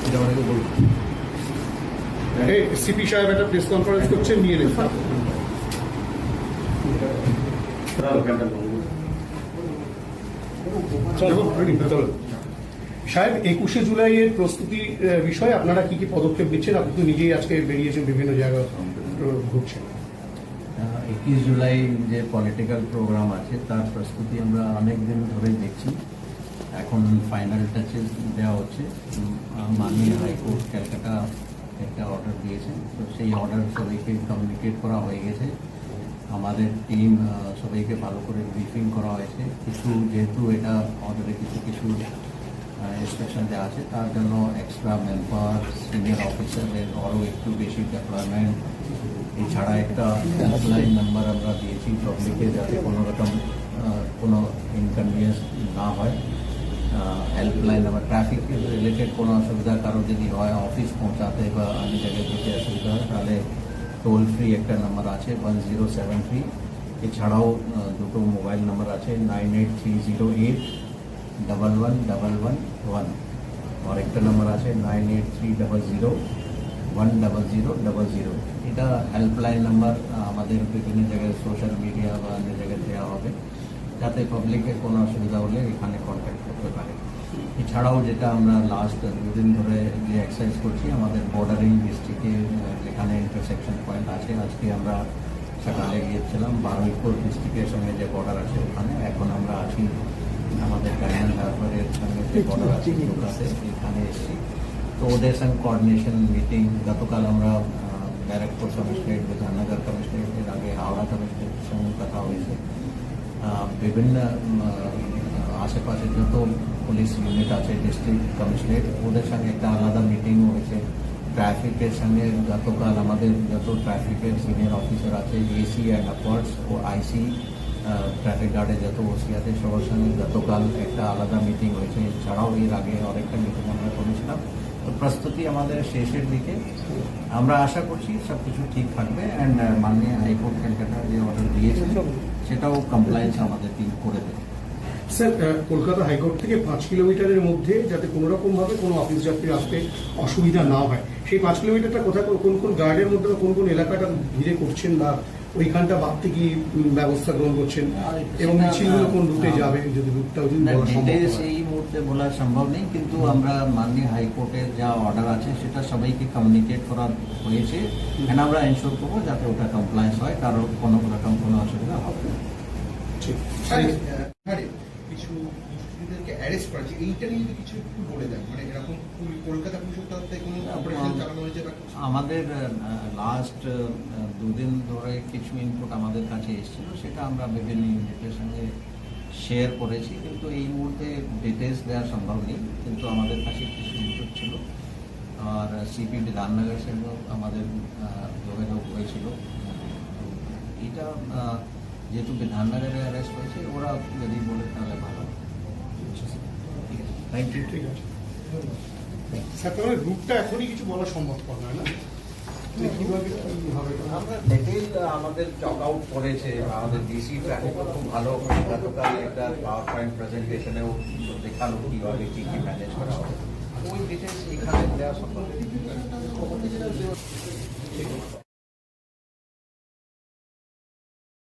এটা অনেকে বলবো। সিপি সাহেব একটা প্রেস কনফারেন্স করছেন, নিয়ে নেন। সাহেব, 21শে জুলাইয়ের প্রস্তুতি বিষয়ে আপনারা কি কি পদক্ষেপ নিচ্ছেন? আপনি তো নিজেই আজকে বেরিয়েছেন, বিভিন্ন জায়গায় ঘুরছেন। 21 জুলাই যে পলিটিক্যাল প্রোগ্রাম আছে তার প্রস্তুতি আমরা অনেক দিন ধরে দেখছি। এখন ফাইনাল টাচেস দেওয়া হচ্ছে। মাননীয় হাইকোর্ট ক্যালকাটা একটা অর্ডার দিয়েছে, তো সেই অর্ডার সবাইকে কমিউনিকেট করা হয়ে গেছে। আমাদের টিম সবাইকে ভালো করে ব্রিফিং করা হয়েছে। কিছু যেহেতু এটা অর্ডারে কিছু ইনস্ট্রাকশন দেওয়া আছে, তার জন্য এক্সট্রা ম্যান পাওয়ার, সিনিয়র অফিসারদের আরও একটু বেশি ডেভেলপমেন্ট। এছাড়া একটা হেল্পলাইন নাম্বার আমরা দিয়েছি পাবলিকে, যাতে কোনো রকম কোনো ইনকনভিনিয়েন্স না হয়। হেল্পলাইন নাম্বার ট্রাফিক রিলেটেড কোনো অসুবিধা কারো যদি হয়, অফিস পৌঁছাতে বা অন্য জায়গায় যেতে অসুবিধা হয়, তাহলে টোল ফ্রি একটা নাম্বার আছে 1073। এছাড়াও দুটো মোবাইল নাম্বার আছে 9830811111 আর একটা নাম্বার আছে 9830010000। এটা হেল্পলাইন নাম্বার আমাদের বিভিন্ন জায়গায় সোশ্যাল মিডিয়া বা অন্য জায়গায় দেওয়া হবে, যাতে পাবলিকের কোনো অসুবিধা হলে এখানে কন্ট্যাক্ট করতে পারে। এছাড়াও যেটা আমরা লাস্ট দুদিন ধরে যে এক্সারসাইজ করছি, আমাদের বর্ডারিং ডিস্ট্রিক্টে যেখানে ইন্টারসেকশন পয়েন্ট আছে, আজকে আমরা সকালে গিয়েছিলাম বারুইপুর ডিস্ট্রিক্টের সঙ্গে যে বর্ডার আছে ওখানে। এখন আমরা আছি আমাদের ক্যানিয়ান হারবারের সঙ্গে যে বর্ডার আছে ওটাতে, এখানে এসেছি। তো ওদের সঙ্গে কোঅর্ডিনেশন মিটিং, গতকাল আমরা ব্যারাকপুর কমিশনারেট, বিধাননগর কমিশনারেট, এর আগে হাওড়া কমিশনারেটের সঙ্গে কথা হয়েছে। বিভিন্ন আশেপাশে যত পুলিশ ইউনিট আছে, ডিস্ট্রিক্ট কমিশনারেট, ওদের সঙ্গে একটা আলাদা মিটিং হয়েছে। ট্রাফিকের সঙ্গে গতকাল আমাদের যত ট্রাফিকের সিনিয়র অফিসার আছে, এসি অ্যান্ড আপওয়ার্ডস ও আইসি, ট্রাফিক গার্ডের যত ওসি আছে, সবার সঙ্গে গতকাল একটা আলাদা মিটিং হয়েছে। এছাড়াও এর আগে অনেকটা মিটিং আমরা করেছিলাম। তো প্রস্তুতি আমাদের শেষের দিকে। আমরা আশা করছি সব কিছু ঠিক থাকবে। অ্যান্ড মাননীয় হাইকোর্ট ক্যালকাটা যে অর্ডার দিয়েছে সেটাও কমপ্লায়েন্স আমাদের টিম করে দেবে। স্যার, কলকাতা হাইকোর্ট থেকে 5 কিলোমিটারের মধ্যে যাতে কোনো রকমভাবে কোনো অফিস যাত্রী আসতে অসুবিধা না হয়, সেই 5 কিলোমিটারটা কোথায়, কোন কোন গার্ডের মধ্যে, কোন কোন এলাকাটা ঘিরে করছেন, বা ওইখানটা বাড়তে কি ব্যবস্থা গ্রহণ করছেন, এবং মিছিলগুলো কোন রুটে যাবে, যদি রুটটাও যদি বলা সম্ভব হয়। এই মুহূর্তে বলা সম্ভব নেই, কিন্তু আমরা মাননীয় হাইকোর্টের যা অর্ডার আছে সেটা সবাইকে কমিউনিকেট করা হয়েছে। এন্ড আমরা এনশোর করবো যাতে ওটা কমপ্লায়েন্স হয়, কারোর কোনো রকম কোনো অসুবিধা হবে না। ঠিক। কিছু দুষ্কৃতীদেরকে অ্যারেস্ট করা হয়েছে, এইটা নিয়ে যদি কিছু একটু বলে দেন, মানে এরকম কলকাতা পুলিশের তরফ থেকে কোনো অপারেশন চালানো হয়েছে বা আমাদের লাস্ট দুদিন ধরে কিছু ইনপুট আমাদের কাছে এসেছিল, সেটা আমরা বিভিন্ন ইউনিটের সঙ্গে শেয়ার করেছি, কিন্তু এই মুহূর্তে ডিটেলস দেওয়া সম্ভব নেই। কিন্তু আমাদের কাছে কিছু ইনপুট ছিল, আর সিপি বিধাননগর সঙ্গেও আমাদের যোগাযোগ হয়েছিল। এটা যেহেতু বিধাননগরে অ্যারেস্ট হয়েছে, ওরা যদি বলে তাহলে ভালো। Thank you. ঠিক আছে স্যার, তাহলে রুটটা এখনই কিছু বলা সম্ভব নয় না, কিভাবে কি হবে? আমরা ডিটেল আমাদের চক আউট করেছে, আমাদের ডিসি ট্রাফিক খুব ভালো গতকাল একটা পাওয়ার পয়েন্ট প্রেজেন্টেশনেও দেখালো কীভাবে কী কী ম্যানেজ করা হবে। ওই ডিটেলস এখানে দেওয়া সম্ভব।